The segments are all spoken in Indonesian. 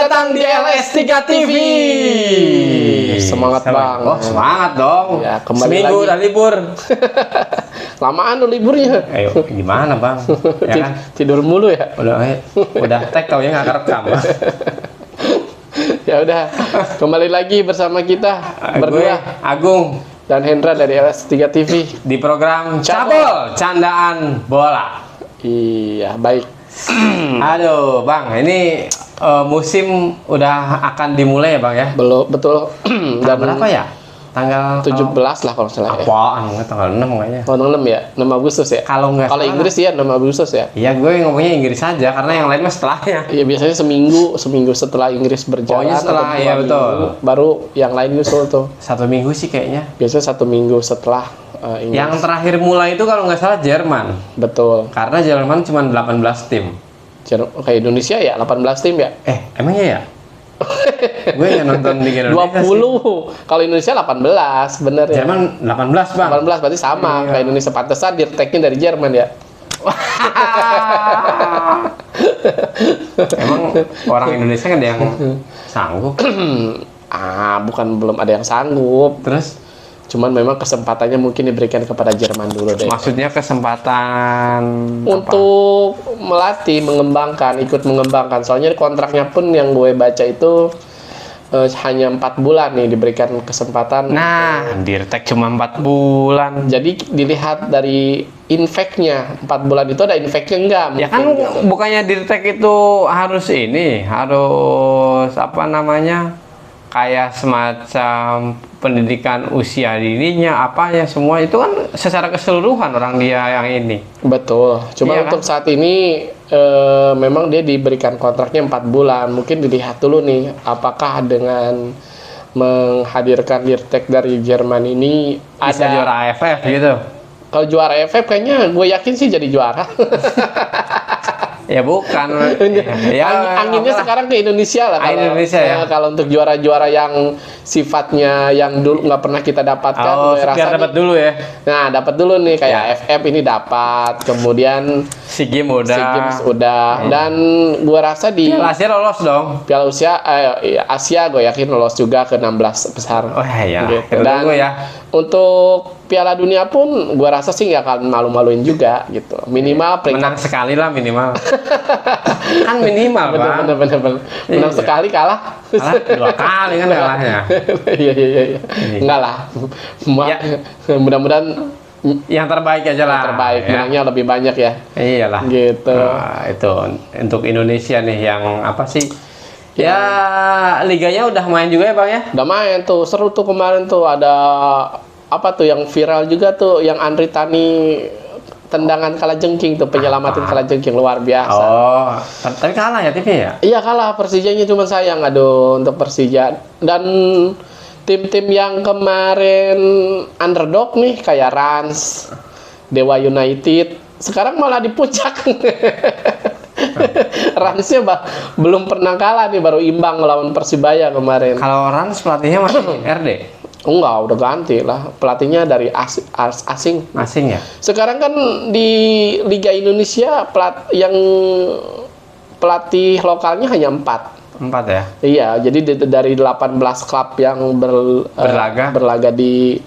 datang di LS3 TV. Semangat bang. Oh semangat dong. Ya, kembali seminggu lagi. udah libur. Lamaan lu liburnya. Ayo gimana bang? Ya kan? Tidur mulu ya. Udah tag tau ya nggak kerekam. Ya udah, kembali lagi bersama kita berdua Agung dan Hendra dari LS3 TV di program Cabul Candaan Bola. Iya baik. Aduh bang, ini musim udah akan dimulai ya bang ya? Belum betul. Dan berapa ya? Tanggal 17 lah kalau salah ya. Apaan? Tanggal 6 kayaknya. Oh 6 ya, 6 Agustus ya. Kalau nggak salah. Inggris ya 6 Agustus ya. Iya gue ngomongnya Inggris saja karena yang lain mah setelahnya. Iya biasanya seminggu setelah Inggris berjalan. Pokoknya setelah, atau ya betul. minggu, baru yang lain nyusul tuh. 1 minggu sih kayaknya. Biasanya 1 minggu setelah Inggris. Yang terakhir mulai itu kalau nggak salah Jerman. Betul. Karena Jerman cuma 18 tim. Kayak Indonesia ya 18 tim ya. Emangnya ya? Gue nggak nonton di Indonesia 20. sih. Kalau Indonesia 18 bener ya. Jerman 18 bang. 18 berarti sama. Iya. Kayak Indonesia pantesan dirteknya dari Jerman ya. Emang orang Indonesia kan ada yang sanggup. Bukan belum ada yang sanggup. Terus Cuman memang kesempatannya mungkin diberikan kepada Jerman dulu deh. maksudnya kesempatan Untuk melatih, ikut mengembangkan. Soalnya kontraknya pun yang gue baca itu hanya 4 bulan nih diberikan kesempatan. Nah, dirtek cuma 4 bulan. Jadi dilihat dari infeknya. 4 bulan itu ada infeknya enggak? Ya kan gitu. bukannya dirtek itu harus apa namanya? Kayak semacam pendidikan usia dininya, apa ya semua itu kan secara keseluruhan orang dia yang ini. Betul. Cuma Iya, untuk kan? saat ini memang dia diberikan kontraknya 4 bulan. Mungkin dilihat dulu nih, apakah dengan menghadirkan Dirtek dari Jerman ini Bisa juara AFF gitu. Kalau juara AFF kayaknya gue yakin sih jadi juara. Ya bukan. Anginnya oke lah. sekarang ke Indonesia lah. Kalau, Indonesia ya. Kalau untuk juara-juara yang sifatnya yang dulu nggak pernah kita dapatkan, Oh, gue biar rasa dapat nih- dulu ya. Nah, dapat dulu nih kayak Ya. AFF ini dapat, kemudian SEA Games udah. SEA Games udah, dan gue rasa di Piala Asia lolos dong. Piala Asia gue yakin lolos juga ke 16 besar. Oh iya. Gitu. Kita Dan tunggu ya. untuk Piala Dunia pun gue rasa sih nggak akan malu-maluin juga gitu. Minimal peringkat Menang sekali lah minimal. Kan minimal bang. bener. Menang Iya. sekali kalah. Kalah 2 kali kan kalahnya. Iya. Enggak lah. Ya. Mudah-mudahan Yang terbaik aja lah. terbaik, ya. menangnya lebih banyak ya. Iyalah. Gitu. Nah, itu untuk Indonesia nih yang apa sih? Ya liganya udah main juga ya bang ya. Udah main tuh, seru tuh kemarin tuh ada apa tuh yang viral juga tuh yang Andri Tani tendangan kalajengking tuh, penyelamatin kalajengking luar biasa. Oh, tapi kalah ya TV ya? Iya kalah, Persijanya cuma sayang aduh untuk Persija. Dan tim-tim yang kemarin underdog nih kayak Rans, Dewa United, sekarang malah di puncak. Ransnya belum pernah kalah nih, baru imbang melawan Persibaya kemarin. Kalau Rans pelatihnya masih RD? Enggak, udah ganti lah. Pelatihnya dari asing. Asing ya? Sekarang kan di Liga Indonesia yang pelatih lokalnya hanya 4. 4 ya? Iya, jadi dari 18 klub yang berlaga di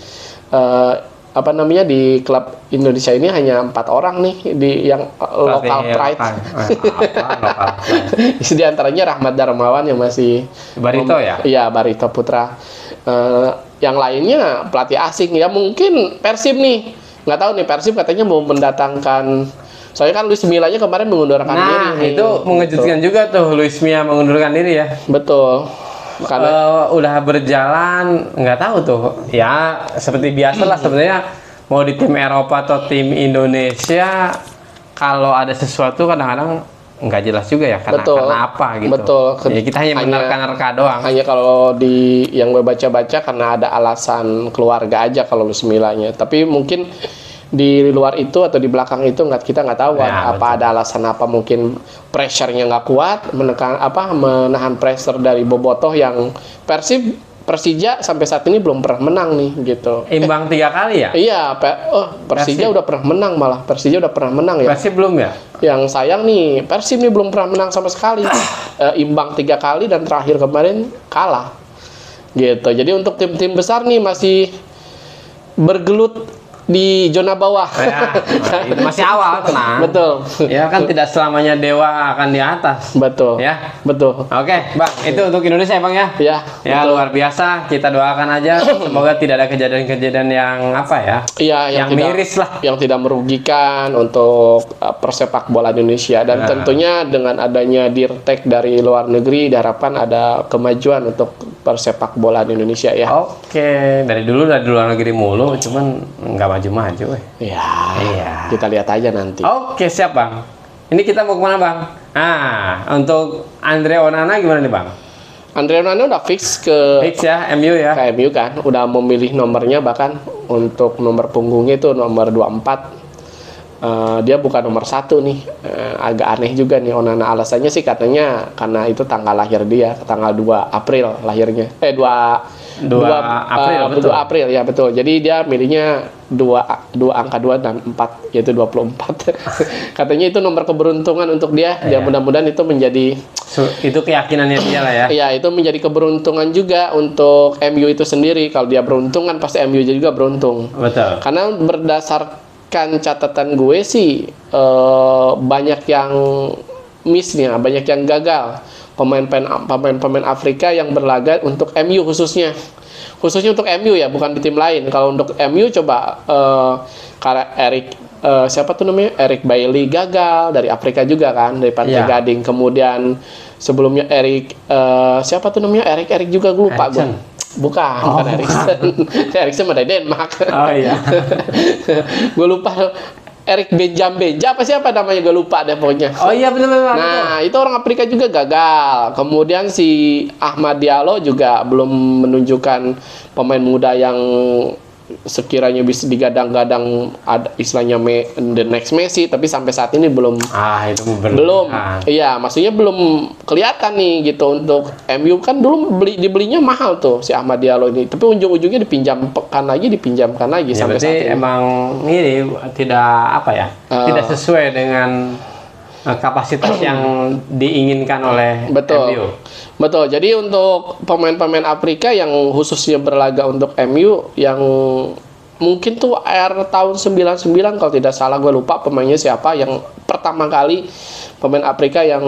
di klub Indonesia ini hanya 4 orang nih yang local pride. Lokal pride. Di antaranya Rahmat Darmawan yang masih Barito ya? Iya, Barito Putra. Yang lainnya pelatih asing ya, mungkin Persib nih. Nggak tahu nih, Persib katanya mau mendatangkan, soalnya kan Luis Milla-nya kemarin mengundurkan diri. Nah, nih. itu mengejutkan juga tuh Luis Milla mengundurkan diri ya. Betul. Karena Udah berjalan, nggak tahu tuh. Ya, seperti biasa lah sebenarnya mau di tim Eropa atau tim Indonesia, kalau ada sesuatu kadang-kadang nggak jelas juga ya karena apa gitu. Betul. Ya, kita hanya menerka-nerka doang. Hanya kalau yang gue baca-baca karena ada alasan keluarga aja kalau Luis Milla-nya. Tapi mungkin di luar itu atau di belakang itu kita nggak tahu Ya, apa ada alasan apa, mungkin pressure-nya nggak kuat menahan pressure dari Bobotoh yang Persib Persija sampai saat ini belum pernah menang nih gitu. Imbang 3 kali ya? Iya, Persija udah pernah menang malah. Persija udah pernah menang ya. Persib belum ya? Yang sayang nih, Persib nih belum pernah menang sama sekali. Imbang 3 kali dan terakhir kemarin kalah. Gitu. Jadi untuk tim-tim besar nih masih bergelut di zona bawah. Ya, nah, itu masih awal, tenang. Betul. Ya kan tidak selamanya dewa akan di atas. Betul. Ya. Betul. Oke, Bang, itu untuk Indonesia ya, Bang ya. Ya. Ya, betul. luar biasa. Kita doakan aja semoga tidak ada kejadian-kejadian yang apa ya? Iya, yang miris lah. Yang tidak merugikan untuk persepak bola Indonesia dan tentunya dengan adanya dirtek dari luar negeri diharapkan ada kemajuan untuk persepak bola di Indonesia ya. Oke, dari luar negeri mulu, cuman nggak maju-maju. Iya. Iya. Kita lihat aja nanti. Oke, siap Bang. Ini kita mau kemana Bang? Untuk Andre Onana gimana nih Bang? Andre Onana udah fix ke Fix ya, MU ya? KMU kan, udah memilih nomornya bahkan untuk nomor punggungnya itu nomor 24. Dia bukan nomor 1 nih. Agak aneh juga nih Onana, alasannya sih katanya karena itu tanggal lahir dia, tanggal 2 April lahirnya. 2 April, betul. 2 April ya betul. Jadi dia milihnya 2 angka 2 dan 4 yaitu 24. Katanya itu nomor keberuntungan untuk dia. Iya. Dan mudah-mudahan itu menjadi Itu keyakinannya dia lah ya. Iya, itu menjadi keberuntungan juga untuk MU itu sendiri. Kalau dia beruntung kan pasti MU juga beruntung. Betul. Karena berdasarkan catatan gue sih banyak yang miss nih, banyak yang gagal. Pemain-pemain Afrika yang berlaga untuk MU khususnya untuk MU ya, bukan di tim lain. Kalau untuk MU coba siapa tuh namanya, Eric Bailly gagal dari Afrika juga kan, dari Pantai Iya. Gading. Kemudian sebelumnya siapa tuh namanya, Eric juga gue lupa gue. Eriksen. Bukan Eriksen. Eriksen mah dari Denmark. Oh iya. Gue lupa. Eric Benja apa siapa namanya, gue lupa deh pokoknya. Oh iya benar-benar. Nah, itu orang Afrika juga gagal. Kemudian si Ahmad Diallo juga belum menunjukkan pemain muda yang sekiranya bisa digadang-gadang ada istilahnya the next Messi, tapi sampai saat ini belum. Itu Belum. Iya, maksudnya belum kelihatan nih gitu. Untuk MU kan dulu dibelinya mahal tuh si Ahmad Diallo ini, tapi ujung-ujungnya dipinjamkan lagi Ya, sampai berarti saat ini. emang ini tidak apa ya? Tidak sesuai dengan kapasitas yang diinginkan oleh Betul. MU. Betul. Jadi untuk pemain-pemain Afrika yang khususnya berlaga untuk MU yang mungkin tuh tahun 99 kalau tidak salah, gue lupa pemainnya siapa, yang pertama kali pemain Afrika yang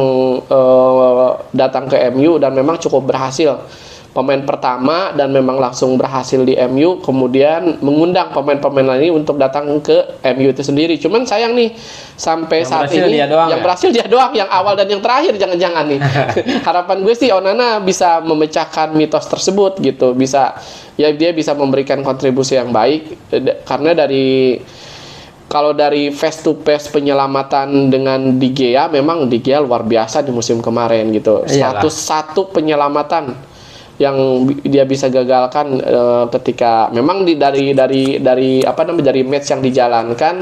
datang ke MU dan memang cukup berhasil. Pemain pertama dan memang langsung berhasil di MU, kemudian mengundang pemain-pemain lain untuk datang ke MU itu sendiri. Cuman sayang nih, sampai Yang saat berhasil ini dia doang yang ya? berhasil dia doang, yang awal dan yang terakhir jangan-jangan nih. Harapan gue sih Onana bisa memecahkan mitos tersebut gitu, dia bisa memberikan kontribusi yang baik karena kalau dari face to face penyelamatan dengan De Gea, memang De Gea luar biasa di musim kemarin gitu. Iyalah. 101 penyelamatan yang dia bisa gagalkan ketika memang dari match yang dijalankan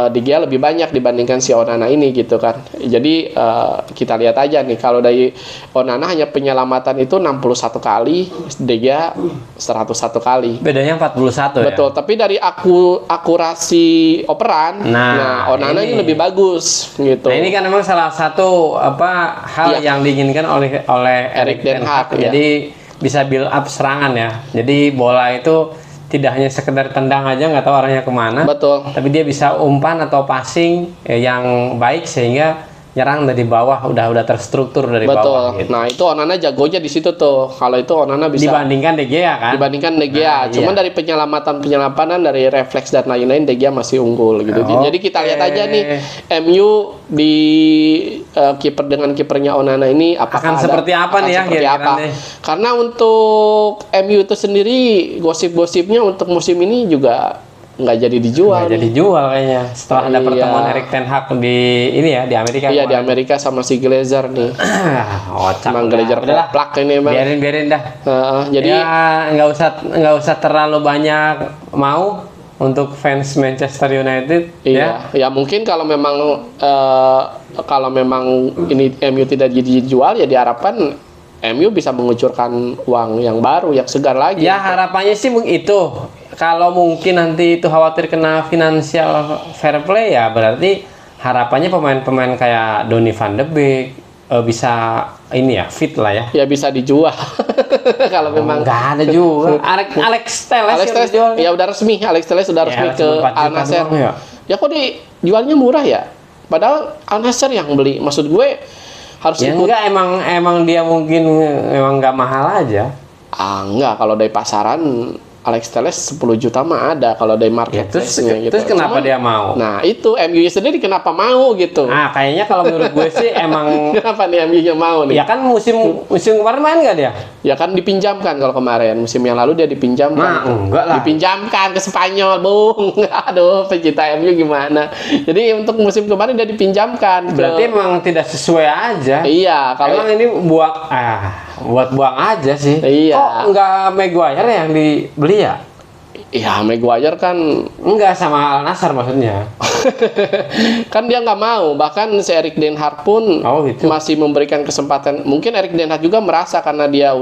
De Gea lebih banyak dibandingkan si Onana ini gitu kan. Jadi kita lihat aja nih, kalau dari Onana hanya penyelamatan itu 61 kali, De Gea 101 kali. Bedanya 41 Betul, ya. tapi dari akurasi operan, Onana ini lebih bagus gitu. Nah, ini kan memang salah satu hal Iya. yang diinginkan oleh Erik ten Hag, ya. Jadi bisa build up serangan ya. Jadi bola itu tidak hanya sekedar tendang aja nggak tahu arahnya kemana. Betul. Tapi dia bisa umpan atau passing yang baik sehingga nyerang dari bawah udah terstruktur dari Betul. bawah. Gitu. Nah, itu Onana jagonya di situ tuh. Kalau itu Onana bisa Dibandingkan De Gea kan. dibandingkan De Gea. Nah, Cuman iya. dari penyelamatan dari refleks dan lain-lain, De Gea masih unggul gitu. Oke. Jadi kita lihat aja nih MU di dengan kipernya Onana ini Akan seperti apa nih ya seperti kira-kira apa. nih? Karena untuk MU itu sendiri gosip-gosipnya untuk musim ini juga nggak jadi dijual. Nggak jadi jual kayaknya setelah ada Iya. pertemuan Erik ten Hag di Amerika. Iya, di kemarin. Amerika sama si Glazer nih. Ocak. Emang udah. Glazer Udahlah. koplak ini emang. Biarin dah. Jadi Ya nggak usah terlalu banyak mau untuk fans Manchester United. iya, ya mungkin kalau memang ini MU tidak dijual, ya diharapkan MU bisa mengucurkan uang yang baru, yang segar lagi. Ya harapannya sih itu. Kalau mungkin nanti itu khawatir kena financial fair play ya berarti harapannya pemain-pemain kayak Donny van de Beek bisa ini ya fit lah ya. Ya bisa dijual. Kalau memang nggak ada juga. Alex Telles Alex Telles ya udah resmi, Alex Telles sudah resmi ke Al Nassr. Ya kok dijualnya murah ya? Padahal Al Nassr yang beli. Maksud gue harus ya ikut. Enggak, emang dia mungkin memang nggak mahal aja. Enggak, kalau dari pasaran Alex Telles 10 juta mah ada kalau dari marketplace-nya gitu. Terus kenapa dia mau? Nah, itu MU sendiri kenapa mau gitu? Kayaknya kalau menurut gue sih emang kenapa nih MU-nya mau nih? Ya kan musim kemarin main nggak dia? Ya kan dipinjamkan kalau kemarin. Musim yang lalu dia dipinjamkan. Enggak lah. Dipinjamkan ke Spanyol, Bung. Aduh, pecinta MU gimana? Jadi untuk musim kemarin dia dipinjamkan. Berarti emang tidak sesuai aja. Iya, kalau emang ini buat buang aja sih. Iya. Kok nggak Maguire yang dibeli ya? Iya, Maguire kan enggak sama Al Nassr maksudnya. kan dia nggak mau, bahkan si Erik ten Hag pun gitu. masih memberikan kesempatan. Mungkin Erik ten Hag juga merasa karena dia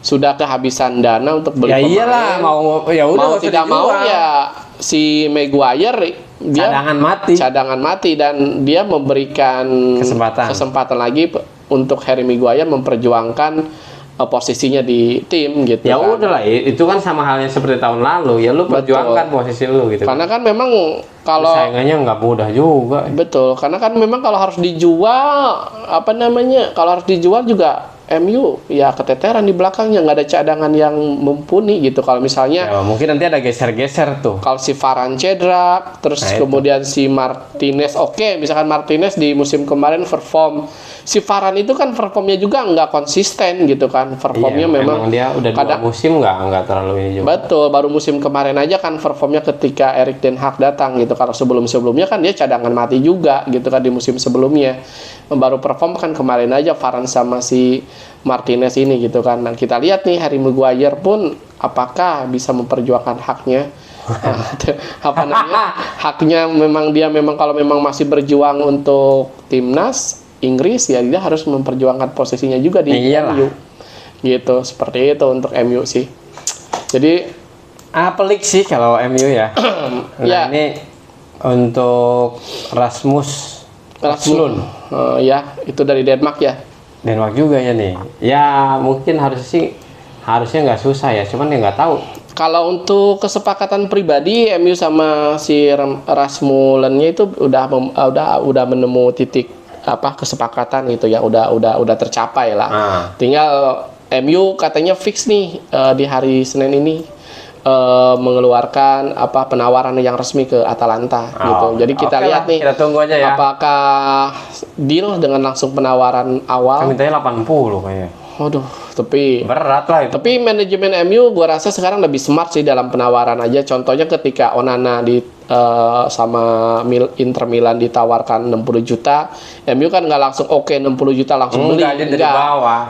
sudah kehabisan dana untuk beli pemain. Ya iyalah, mau tidak mau ya si Maguire dia cadangan mati dan dia memberikan kesempatan lagi untuk Harry Maguire memperjuangkan posisinya di tim gitu. Ya udahlah, itu kan sama halnya seperti tahun lalu. Ya lu perjuangkan posisi lu gitu. Karena kan memang kalau saingannya nggak mudah juga. Betul, karena kan memang kalau harus dijual kalau harus dijual juga MU ya keteteran di belakangnya, nggak ada cadangan yang mumpuni gitu. Kalau misalnya ya, mungkin nanti ada geser-geser tuh. Kalau si Varane cedera, terus kemudian si Martinez misalkan Martinez di musim kemarin perform. Si Varane itu kan performnya juga nggak konsisten gitu kan. Performnya memang dia udah dua musim nggak terlalu ini juga. Betul, baru musim kemarin aja kan performnya ketika Erik ten Hag datang gitu. Kalau sebelum-sebelumnya kan dia cadangan mati juga gitu kan di musim sebelumnya. Baru perform kan kemarin aja Varane sama si Martinez ini gitu kan. Dan kita lihat nih Harry Maguire pun apakah bisa memperjuangkan haknya. Haknya dia memang kalau memang masih berjuang untuk timnas Inggris ya dia harus memperjuangkan posisinya juga di MU. Gitu, seperti itu untuk MU sih. Jadi pelik sih kalau MU ya. Ini untuk Rasmus Højlund. Ya, itu dari Denmark ya. Denmark juga ya nih. Ya mungkin harusnya nggak susah ya, cuman ya nggak tahu. Kalau untuk kesepakatan pribadi MU sama si Rasmussen-nya itu udah menemu titik kesepakatan gitu ya, udah tercapai lah. Tinggal MU katanya fix nih di hari Senin ini mengeluarkan penawaran yang resmi ke Atalanta gitu. Jadi kita lihat nih, kita tunggu aja ya. Apakah deal dengan langsung penawaran awal? Kan mintanya 80 kayaknya. Waduh, tapi berat lah itu. Tapi manajemen MU gua rasa sekarang lebih smart sih dalam penawaran aja. Contohnya ketika Onana sama Inter Milan ditawarkan 60 juta, MU kan nggak langsung 60 juta langsung beli.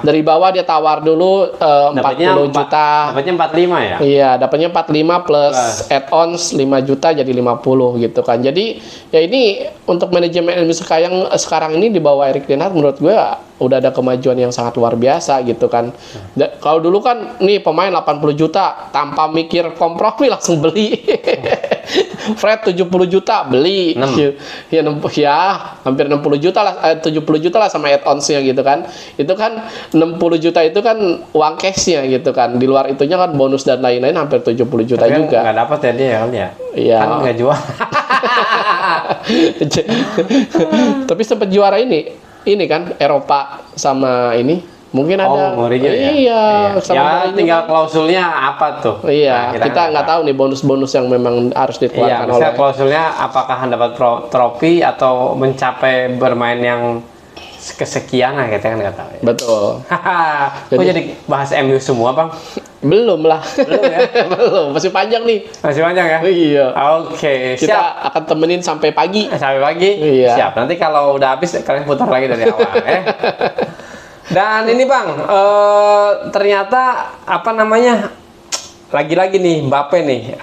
Dari bawah dia tawar dulu 40 juta. Dapatnya 45 ya? Iya, dapatnya 45 plus add-ons 5 juta jadi 50 gitu kan. Jadi ya ini untuk manajemen MU sekarang ini di bawah Erik ten Hag menurut gue udah ada kemajuan yang sangat luar biasa gitu kan. Kalau dulu kan nih pemain 80 juta tanpa mikir kompromi langsung beli. Fred 70 juta beli. Ya, hampir 60 juta lah, 70 juta lah sama add-onsnya gitu kan. Itu kan 60 juta itu kan uang cashnya gitu kan. Di luar itunya kan bonus dan lain-lain hampir 70 juta tapi juga. Nggak dapat ya dia ya. Iya. Kan nggak jual. Tapi sempat juara ini kan Eropa sama ini. Mungkin ada. Mourinho iya. Ya tinggal klausulnya apa tuh? Iya, nah, kita nggak tahu nih bonus-bonus yang memang harus dikeluarkan oleh. Klausulnya apakah dapat trofi atau mencapai bermain yang kesekian lah, kita kan nggak tahu. Ya. Betul. Kok jadi bahas MU semua, Bang? Belum lah. Belum ya? Belum, masih panjang nih. Masih panjang ya? Iya. Oke, kita akan temenin sampai pagi. Sampai pagi? Iya. Siap. Nanti kalau udah habis kalian putar lagi dari awal ya. Dan ini Bang, ternyata lagi-lagi nih Mbappe nih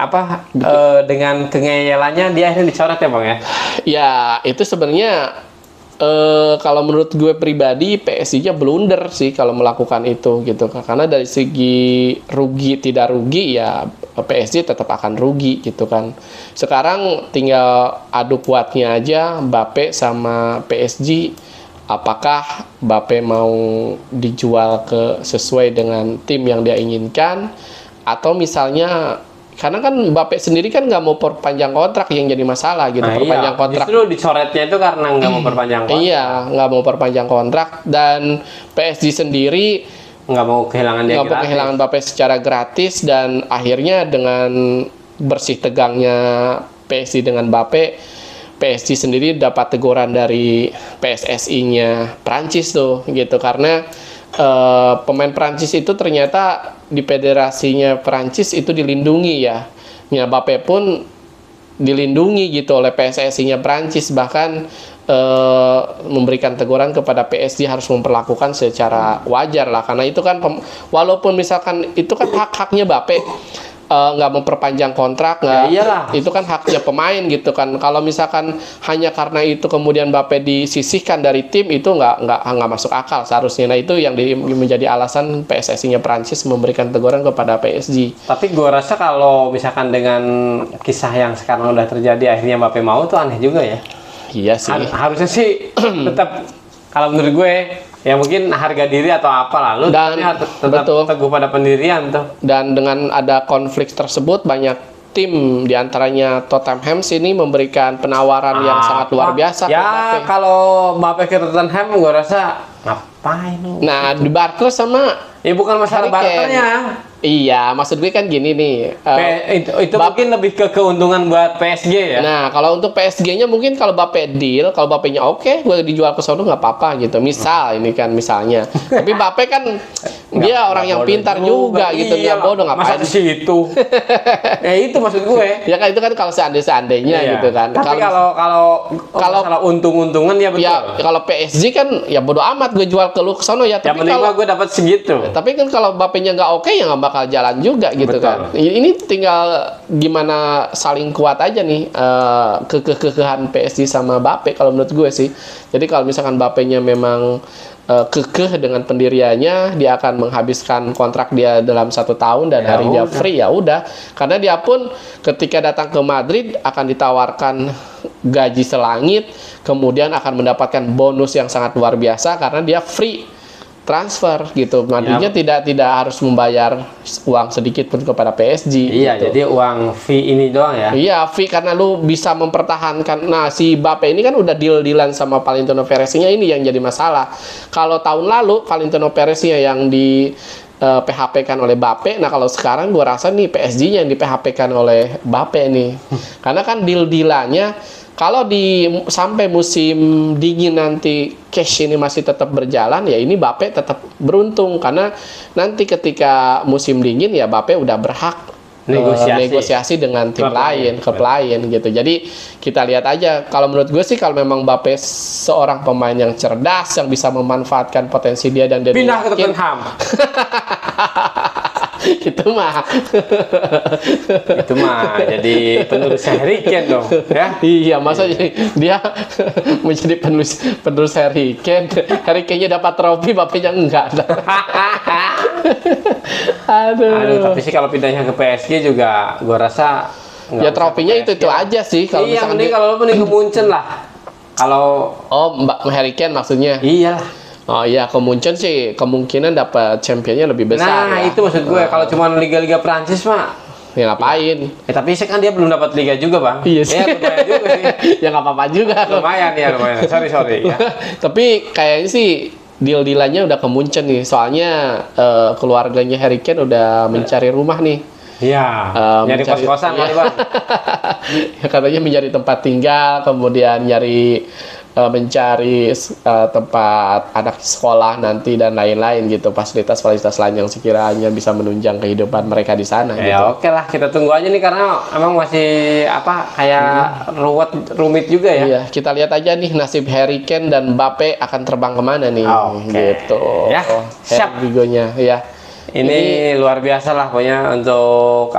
dengan kengeyelannya dia akhirnya dicoret ya Bang ya? Ya itu sebenarnya Kalau menurut gue pribadi PSG-nya blunder sih kalau melakukan itu gitu, karena dari segi rugi tidak rugi ya PSG tetap akan rugi gitu kan. Sekarang tinggal adu kuatnya aja Mbappe sama PSG, apakah Mbappe mau dijual sesuai dengan tim yang dia inginkan, atau misalnya karena kan Mbappe sendiri kan nggak mau perpanjang kontrak, yang jadi masalah gitu. Nah, Perpanjang iya. kontrak. Justru dicoretnya itu karena nggak mau perpanjang kontrak. Iya, nggak mau perpanjang kontrak, dan PSG sendiri Nggak mau kehilangan dia nggak mau gratis. kehilangan Mbappe secara gratis, dan akhirnya dengan bersih tegangnya PSG dengan Mbappe, PSG sendiri dapat teguran dari PSSI-nya Prancis tuh gitu, karena pemain Prancis itu ternyata di federasinya Prancis itu dilindungi ya. Mbappe pun dilindungi gitu oleh PSSI-nya Prancis, bahkan memberikan teguran kepada PSG harus memperlakukan secara wajar lah, karena itu kan walaupun misalkan itu kan hak-haknya Mbappe, nggak memperpanjang kontrak, nggak, iyalah. itu kan haknya pemain gitu kan. Kalau misalkan hanya karena itu kemudian Mbappe disisihkan dari tim, itu nggak masuk akal seharusnya. Nah itu yang menjadi alasan PSSI-nya Prancis memberikan teguran kepada PSG. Tapi gue rasa kalau misalkan dengan kisah yang sekarang udah terjadi akhirnya Mbappe mau tuh aneh juga ya. Iya sih. Harusnya sih tetap, kalau menurut gue ya mungkin harga diri atau apa lalu Dan tetap betul. teguh pada pendirian tuh. Dan dengan ada konflik tersebut, banyak tim diantaranya Tottenham sini memberikan penawaran yang sangat luar biasa ke Ya Mbappe. kalau Mbappe ke Tottenham gue rasa ngapain lu? Nah, di Barca sama Ya bukan masalah Harry Kane. barternya. Iya, maksud gue kan gini nih. Itu mungkin lebih ke keuntungan buat PSG ya. Nah, kalau untuk PSG-nya mungkin kalau Mbappe deal, kalau Mbappe-nya oke, gue dijual ke sono nggak apa-apa gitu. Misal ini kan misalnya. Tapi Mbappe kan dia orang yang pintar juga gitu, Iya, nggak bodoh masa ngapain. di situ. Ya itu maksud gue. Ya kan itu kan kalau seandainya Iya. gitu kan. Tapi kalau masalah untung-untungan ya betul. ya kalau PSG kan ya bodo amat, gue jual ke lu ke sono ya. Yang Tapi penting kalau mah gue dapat segitu. Tapi kan kalau Mbappe-nya nggak oke ya nggak bakal jalan juga gitu. Betul. Kan. Ini tinggal gimana saling kuat aja nih kekehan PSG sama Mbappe kalau menurut gue sih. Jadi kalau misalkan Mbappe-nya memang kekeh dengan pendiriannya, dia akan menghabiskan kontrak dia dalam 1 tahun dan Ya hari dia udah. free, ya udah. Karena dia pun ketika datang ke Madrid akan ditawarkan gaji selangit, kemudian akan mendapatkan bonus yang sangat luar biasa karena dia free transfer gitu. Madridnya tidak harus membayar uang sedikit pun kepada PSG. Iya, gitu. jadi uang fee ini doang ya. Iya, fee karena lu bisa mempertahankan. Nah, si Mbappe ini kan udah deal-dealan sama Valentino Perez-nya, ini yang jadi masalah. Kalau tahun lalu Valentino Perez-nya yang di PHP-kan oleh Mbappe, nah kalau sekarang gua rasa nih PSG-nya yang di PHP-kan oleh Mbappe nih. Karena kan deal-dealannya kalau sampai musim dingin nanti cash ini masih tetap berjalan, ya ini Mbappe tetap beruntung karena nanti ketika musim dingin ya Mbappe udah berhak negosiasi dengan tim klub lain gitu. Jadi kita lihat aja. Kalau menurut gue sih kalau memang Mbappe seorang pemain yang cerdas yang bisa memanfaatkan potensi dia dan dia Pindah ke yakin- Tottenham. itu mah Itu mah jadi penerus Harry Kane dong, ya. iya, masa dia menjadi penerus Harry Kane. Harry Kane-nya dapat trofi, Mbappe-nya enggak. Aduh, tapi sih kalau pindahnya ke PSG juga gua rasa nggak Ya usah trofinya ke itu PSG. aja sih kalau Iya, misalkan mending kalau lu mending ke Munchen lah. Kalau Mbak Harry Kane maksudnya. iya. Oh iya, ke Munchen sih kemungkinan dapat championnya lebih besar. Nah, ya. itu maksud gue. Kalau cuma liga-liga Prancis mah Ya ngapain? tapi sih kan dia belum dapat liga juga, Bang. Iya sih. Ya, lumayan juga sih. Ya nggak apa-apa juga. Lumayan ya, lumayan. Sorry ya. Tapi kayaknya sih deal-dealannya udah ke Munchen nih. Soalnya keluarganya Harry Kane udah mencari rumah nih. Iya. Nyari Mencari- kos-kosan iya. kali, Bang. Ya, katanya mencari tempat tinggal, kemudian mencari tempat anak sekolah nanti dan lain-lain gitu, fasilitas-fasilitas lain yang sekiranya bisa menunjang kehidupan mereka di sana gitu. Ya oke lah, kita tunggu aja nih karena emang masih kayak rumit juga ya. Iya, kita lihat aja nih nasib Harry Kane dan Mbappe akan terbang kemana nih, Oke. gitu. Ya, siap. Vigonya, ya. Ini luar biasa lah pokoknya untuk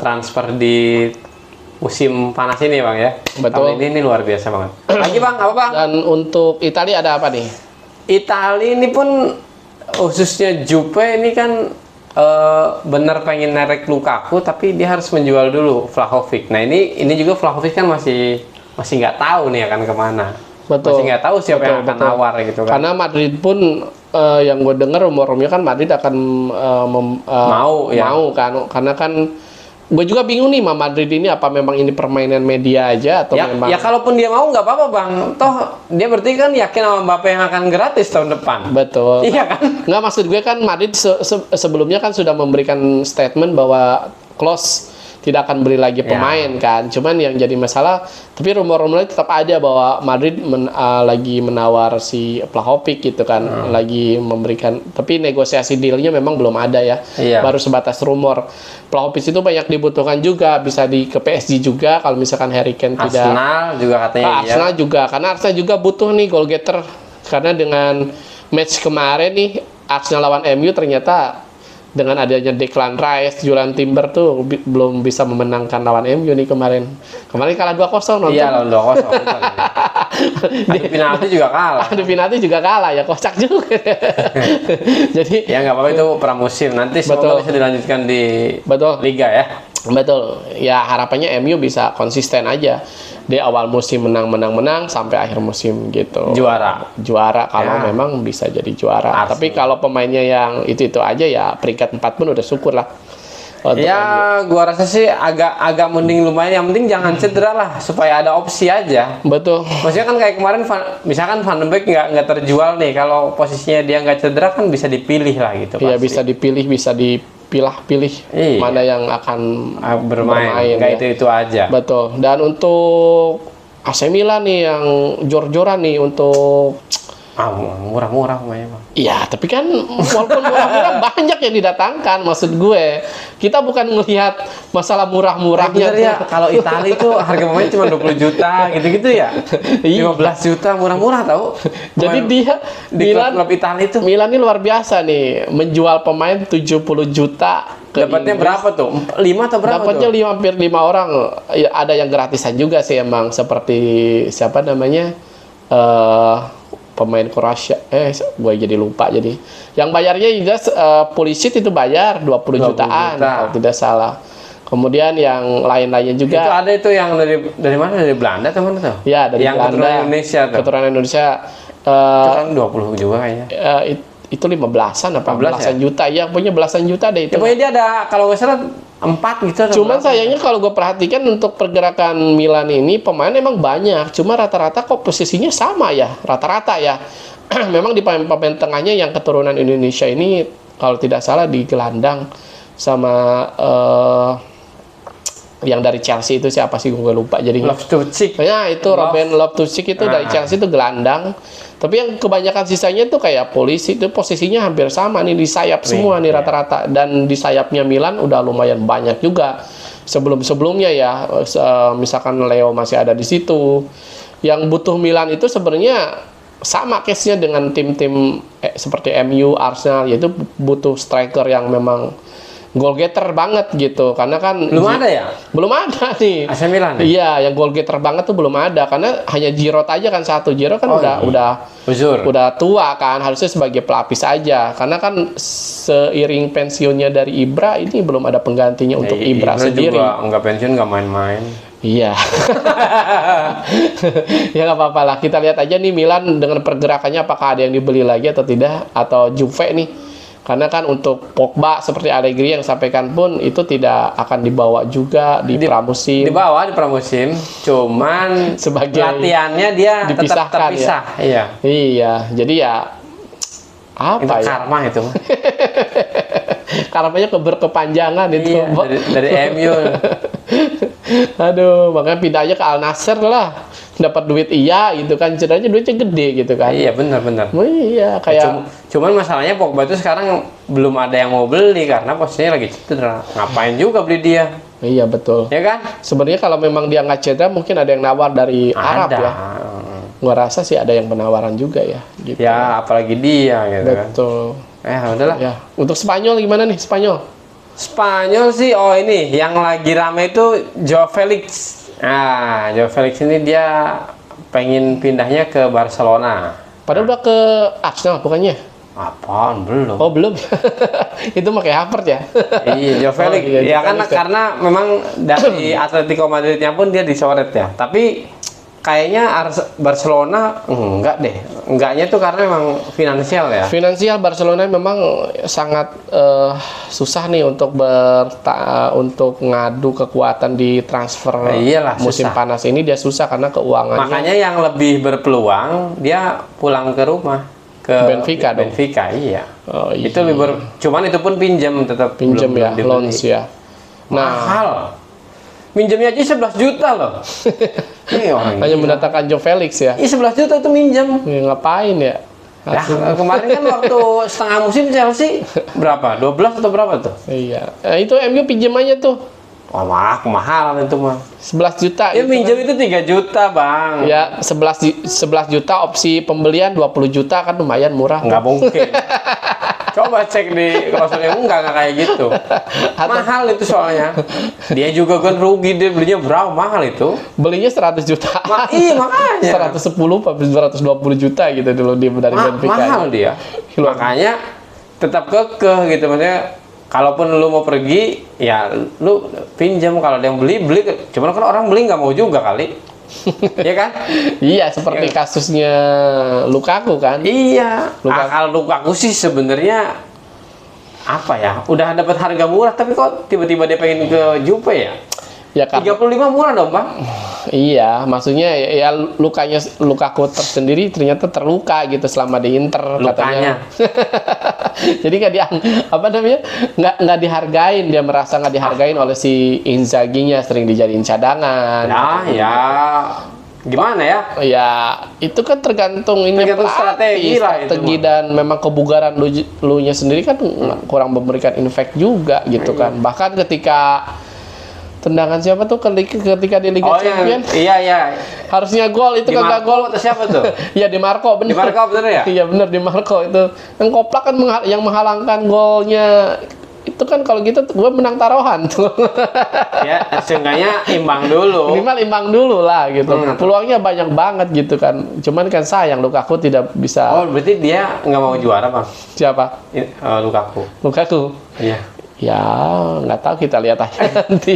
transfer di musim panas ini Bang ya. Betul. Tahun ini luar biasa banget. Lagi Bang, apa Bang? Dan untuk Italia ada apa nih? Italia ini pun khususnya Juve ini kan bener pengen narik Lukaku tapi dia harus menjual dulu Vlahovic. Nah ini juga Vlahovic kan masih nggak tahu nih akan kemana. Betul. Masih nggak tahu siapa yang akan nawar gitu kan. Karena Madrid pun yang gue dengar rumor-rumornya kan Madrid akan Mau, ya. mau kan, karena kan gue juga bingung nih sama Madrid ini apa memang ini permainan media aja atau Ya, memang ya kalaupun dia mau nggak apa-apa Bang. Toh dia berarti kan yakin sama Mbappe yang akan gratis tahun depan. betul. Iya kan? Nggak, maksud gue kan Madrid sebelumnya kan sudah memberikan statement bahwa close tidak akan beli lagi pemain kan. Cuman yang jadi masalah, tapi rumor-rumornya tetap ada bahwa Madrid lagi menawar si Vlahovic gitu kan, lagi memberikan, tapi negosiasi dealnya memang belum ada ya. Iya. Baru sebatas rumor. Vlahovic itu banyak dibutuhkan juga, bisa ke PSG juga kalau misalkan Harry Kane tidak. Arsenal juga katanya iya. Arsenal juga, karena Arsenal juga butuh nih goal getter. Karena dengan match kemarin nih Arsenal lawan MU ternyata dengan adanya Declan Rice, Julian Timber tuh belum bisa memenangkan lawan MU nih kemarin. Kemarin kalah 2-0 nonton. Iya, lawan 2-0. Adu penalti juga kalah. Adu penalti juga kalah ya, kocak juga. Jadi Ya nggak apa-apa itu pramusim. Nanti Betul. semoga bisa dilanjutkan di betul. Liga ya. Betul. Ya harapannya MU bisa konsisten aja. Di awal musim menang sampai akhir musim gitu. Juara kalau Ya. memang bisa jadi juara. Arsenal. Tapi kalau pemainnya yang itu aja ya peringkat 4 pun udah syukur lah. Untuk MU. Ya, gua rasa sih agak mending lumayan. Yang penting jangan cedera lah supaya ada opsi aja. Betul. Maksudnya kan kayak kemarin misalkan Van de Beek nggak terjual nih, kalau posisinya dia nggak cedera kan bisa dipilih lah gitu. Iya, pasti. bisa dipilih, bisa dipilah-pilih Iya. mana yang akan bermain. Nggak ya. itu aja. Betul. Dan untuk AC Milan nih yang jor-joran nih untuk Murah-murah pemainnya Bang. iya, tapi kan walaupun murah-murah banyak yang didatangkan, maksud gue. Kita bukan melihat masalah murah-murahnya. Bener ya, kalau Italia itu harga pemain cuma 20 juta gitu-gitu ya. Iya. 15 juta murah-murah tahu. Jadi dia di Milan klub Italia itu Milan ini luar biasa nih, menjual pemain 70 juta ke dapatnya Inggris. berapa tuh? 5 atau berapa Dapatnya tuh? hampir 5 orang. Ya, ada yang gratisan juga sih emang, seperti siapa namanya? Pemain Kroasia. Gue jadi lupa jadi. Yang bayarnya juga Pulisic itu bayar 20 jutaan juta. kalau tidak salah. Kemudian yang lain-lainnya Itu juga. ada itu yang dari mana? Dari Belanda teman tuh? Ya, dari yang Belanda. keturunan Indonesia tuh. Keturunan Indonesia. Itu kan 20 juga kayaknya. Itu 15-an apa 15 belasan juta ya, punya belasan juta deh itu. Ya, pokoknya dia ada kalau nggak salah 4 gitu. atau Cuman berapa. sayangnya kalau gue perhatikan untuk pergerakan Milan ini pemain emang banyak, cuma rata-rata kok posisinya sama ya, rata-rata ya. Memang di pemain tengahnya yang keturunan Indonesia ini kalau tidak salah digelandang sama yang dari Chelsea itu siapa sih, gue lupa jadi. Loftus-Cheek. Ya itu Robin Loftus-Cheek itu dari Chelsea itu gelandang. Tapi yang kebanyakan sisanya itu kayak Polisi itu posisinya hampir sama nih di sayap semua nih rata-rata, dan di sayapnya Milan udah lumayan banyak juga. Sebelum-sebelumnya ya misalkan Leo masih ada di situ. Yang butuh Milan itu sebenarnya sama case-nya dengan tim-tim seperti MU, Arsenal, yaitu butuh striker yang memang goal getter banget gitu, karena kan Belum ada ya? belum ada nih. AC Milan. Ya? Iya, yang goal getter banget tuh belum ada, karena hanya Giroud aja kan satu. Giroud kan Uzur. udah tua kan, harusnya sebagai pelapis aja. Karena kan seiring pensiunnya dari Ibra ini belum ada penggantinya untuk Ibra sendiri. Juga nggak pensiun, nggak main-main. Iya. Ya nggak apa-apa lah. Kita lihat aja nih Milan dengan pergerakannya apakah ada yang dibeli lagi atau tidak, atau Juve nih. Karena kan untuk Pogba seperti Allegri yang sampaikan pun itu tidak akan dibawa juga di pramusim. Di pramusim, cuman Sebagai latihannya dia tetap dipisahkan terpisah. Iya. Iya, jadi ya apa Itu ya? karma itu. Karamanya berkepanjangan itu. Iya, dari MU. Aduh, makanya pindah aja ke Al Nassr lah. Dapat duit iya gitu kan, cederanya duitnya gede gitu kan. Iya, benar-benar. Oh, iya, kayak Cuman masalahnya Pogba itu sekarang belum ada yang mau beli karena posisinya lagi cedera. Ngapain juga beli dia? iya betul. Ya kan? Sebenarnya kalau memang dia nggak cedera mungkin ada yang nawar dari Arab Ada. ya. Gua rasa sih ada yang penawaran juga ya gitu. Ya, apalagi dia gitu kan. Betul. Udahlah. Ya, untuk Spanyol gimana nih Spanyol? Spanyol sih, oh ini yang lagi rame itu Joao Felix. Nah, Joao Felix ini dia pengen pindahnya ke Barcelona. Padahal udah ke Arsenal bukannya? Apaan belum? Oh belum. Itu pakai Havertz ya? Iya, Joao Felix. iya, Ya Joao kan Felix ya. karena memang dari Atletico Madridnya pun dia dicoret ya. Tapi kayaknya Barcelona enggak deh. Enggaknya tuh karena memang finansial ya. Finansial Barcelona memang sangat susah nih untuk untuk ngadu kekuatan di transfer Iyalah, musim susah. panas ini, dia susah karena keuangannya. Makanya yang lebih berpeluang dia pulang ke rumah ke Benfica dong. Benfica, iya. Oh, iya. Itu cuman itu pun pinjam tetap Pinjem belum ya, dibeli. loans ya. Nah, Mahal. Minjemnya aja 11 juta loh. Ini orang hanya gila. mendatangkan Joe Felix ya. Iya 11 juta itu minjem. Ya, ngapain ya? Nah, kemarin kan waktu setengah musim Chelsea berapa? 12 atau berapa tuh? Iya. Itu MU pinjamannya tuh Wah, kemahalan itu mah. 11 juta Ya gitu minjem kan. itu 3 juta, Bang. Ya 11 juta, opsi pembelian 20 juta kan lumayan murah. Nggak mungkin. Coba cek di klausulnya, enggak kayak gitu. Mahal itu soalnya. Dia juga kan rugi, dia belinya berapa mahal itu. Belinya 100 juta. Iya makanya. 110 220 juta gitu dulu dia dari Benfica. Mahal dia. Luar. Makanya tetap kekeh gitu, maksudnya kalaupun lu mau pergi ya lu pinjam, kalau ada yang beli. Cuman kan orang beli nggak mau juga kali. Iya kan? Iya, seperti kasusnya Lukaku kan. Iya. Lukaku. Kalau Lukaku sih sebenarnya apa ya? Udah dapat harga murah tapi kok tiba-tiba dia pengen ke Juve ya? Ya kan. 35 murah dong, Bang. Iya, maksudnya ya Lukaku tersendiri ternyata terluka gitu selama di Inter katanya. Jadi apa namanya? Nggak dihargain, dia merasa nggak dihargain oleh si Inzaghi-nya, sering dijadiin cadangan. Ya. Gimana ya? Ya, itu kan tergantung ini Tergantung strategi lah itu strategi mah. dan memang kebugaran lu nya sendiri kan kurang memberikan impact juga gitu kan. Bahkan ketika tendangan siapa tuh ketika di Liga Oh Champions iya. harusnya gol itu Di kagak Marco gol. atau siapa tuh? Iya di Marco bener. Di Marco bener ya? Iya bener di Marco itu. Yang koplak kan yang menghalangkan golnya. Itu kan kalau gitu gue menang taruhan tuh. Ya, seenggaknya imbang dulu. Minimal imbang dulu lah gitu. Hmm. Peluangnya banyak banget gitu kan. Cuman kan sayang Lukaku tidak bisa. Oh, berarti dia nggak mau juara, Bang? Siapa? Lukaku. Lukaku. Iya. Ya nggak tahu, kita lihat aja nanti.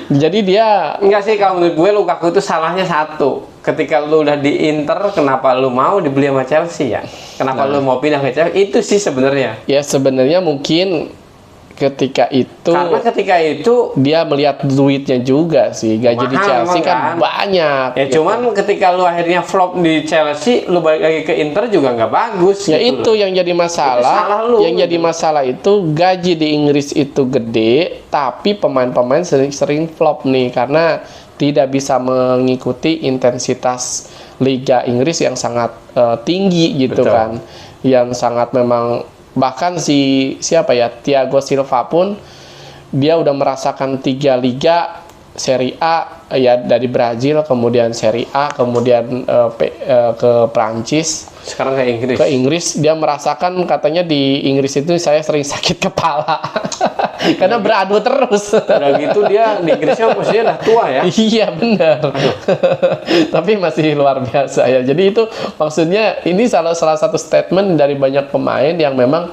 Jadi dia Enggak sih, kalau menurut gue Lukaku itu salahnya satu. Ketika lu udah di Inter, kenapa lu mau dibeli sama Chelsea ya? Kenapa lu mau pindah ke Chelsea? Itu sih sebenarnya. ya sebenarnya mungkin ketika itu Karena ketika itu dia melihat duitnya juga sih, gaji di Mahal Chelsea emang kan kan. banyak. ya gitu. cuman ketika lu akhirnya flop di Chelsea, lu balik lagi ke Inter juga nggak bagus. Ya gitu itu yang jadi masalah. Itu salah lu. Yang jadi masalah itu gaji di Inggris itu gede, tapi pemain-pemain sering flop nih karena tidak bisa mengikuti intensitas Liga Inggris yang sangat tinggi gitu Betul. kan. Yang sangat memang, bahkan siapa ya, Thiago Silva pun dia udah merasakan 3 liga, Serie A ya dari Brazil, kemudian Serie A, kemudian ke Prancis, Sekarang ke Inggris. ke Inggris. Dia merasakan katanya di Inggris itu saya sering sakit kepala karena beradu terus. Udah gitu dia di Inggrisnya posisinya udah tua ya. Iya benar. Tapi masih luar biasa ya. Jadi itu maksudnya ini salah satu statement dari banyak pemain yang memang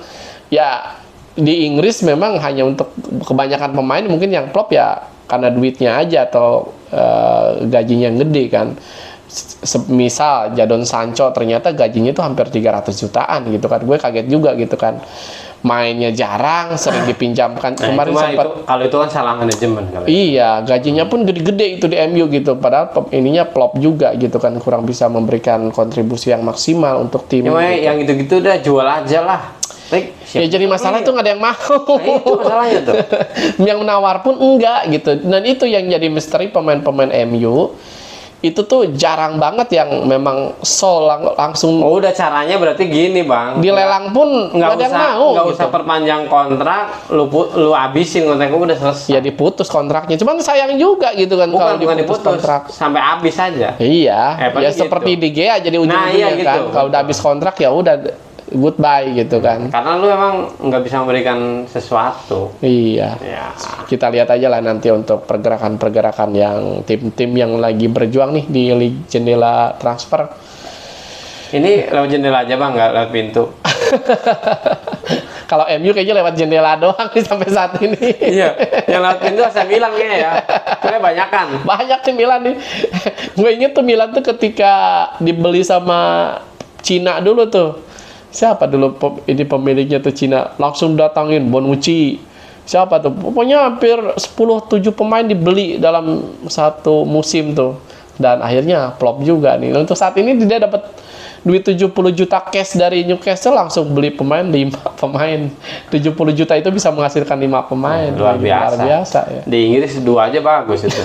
ya di Inggris memang hanya untuk kebanyakan pemain mungkin yang flop ya karena duitnya aja atau gajinya yang gede kan. Misal Jadon Sancho ternyata gajinya itu hampir 300 jutaan gitu kan. Gue kaget juga gitu kan. Mainnya jarang, sering dipinjamkan. Nah, Kemarin sempat kalau itu kan salah manajemen kali. iya, gajinya pun gede-gede itu di MU gitu. Padahal ininya flop juga gitu kan, kurang bisa memberikan kontribusi yang maksimal untuk tim. Cuma gitu. yang gitu-gitu udah jual aja lah. Ya jadi masalah itu nggak ada yang mau. Nah, itu masalahnya tuh. Yang menawar pun enggak gitu. Dan itu yang jadi misteri pemain-pemain MU. Itu tuh jarang banget yang memang langsung Oh, udah caranya berarti gini, Bang. dilelang pun nggak ada yang mau. Nggak gitu. usah perpanjang kontrak, lu habisin kontraknya udah selesai. Ya diputus kontraknya. Cuman sayang juga gitu kan kalau bukan diputus diputus kontrak. sampai habis aja. Iya, paling ya seperti gitu. di Gea jadi ujung-ujungnya Nah, iya kan. gitu. Kalau udah habis kontrak ya udah goodbye gitu kan. Karena lu emang nggak bisa memberikan sesuatu. Iya. Ya. Kita lihat aja lah nanti untuk pergerakan-pergerakan yang tim-tim yang lagi berjuang nih di jendela transfer. Ini lewat jendela aja bang, nggak lewat pintu. Kalau MU kayaknya lewat jendela doang nih sampai saat ini. Iya, yang lewat pintu AC Milan kayaknya ya. Soalnya banyak kan. Banyak nih Milan nih. Gue inget tuh Milan tuh ketika dibeli sama Cina dulu tuh. Siapa dulu ini pemiliknya tuh Cina? Langsung datangin Bonucci. Siapa tuh? Pokoknya hampir 10-7 pemain dibeli dalam satu musim tuh. Dan akhirnya flop juga nih. Untuk saat ini dia dapat duit 70 juta cash dari Newcastle, langsung beli pemain 5 pemain. 70 juta itu bisa menghasilkan 5 pemain. Luar biasa. Luar biasa ya. Di Inggris 2 aja bagus itu.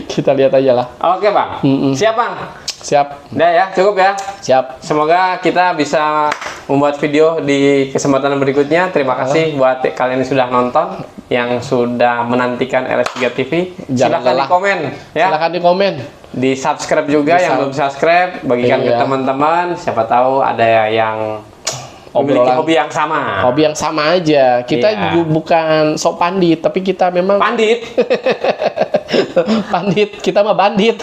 Kita lihat aja lah. Oke bang, siap bang. Siap. Udah ya, cukup ya. Siap. Semoga kita bisa membuat video di kesempatan berikutnya. Terima kasih buat kalian yang sudah nonton, yang sudah menantikan LS3 TV. Jangan Silahkan lelah. di komen ya. Silahkan di komen. Di subscribe juga yang belum subscribe, bagikan ke Iya. teman-teman. Siapa tahu ada yang memiliki Obrolan. hobi yang sama. Hobi yang sama aja. Kita Iya. bukan sok pandit, tapi kita memang Pandit. pandit. Kita mah bandit.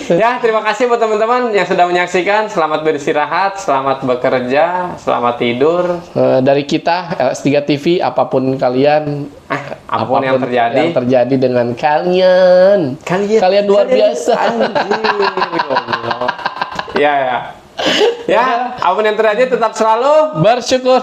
Ya, terima kasih buat teman-teman yang sudah menyaksikan. Selamat beristirahat, selamat bekerja, selamat tidur. Dari kita LS3 TV, apapun kalian, Apapun yang terjadi. dengan kalian. Kalian luar biasa. Ya, ya. Ya, apapun yang terjadi tetap selalu Bersyukur.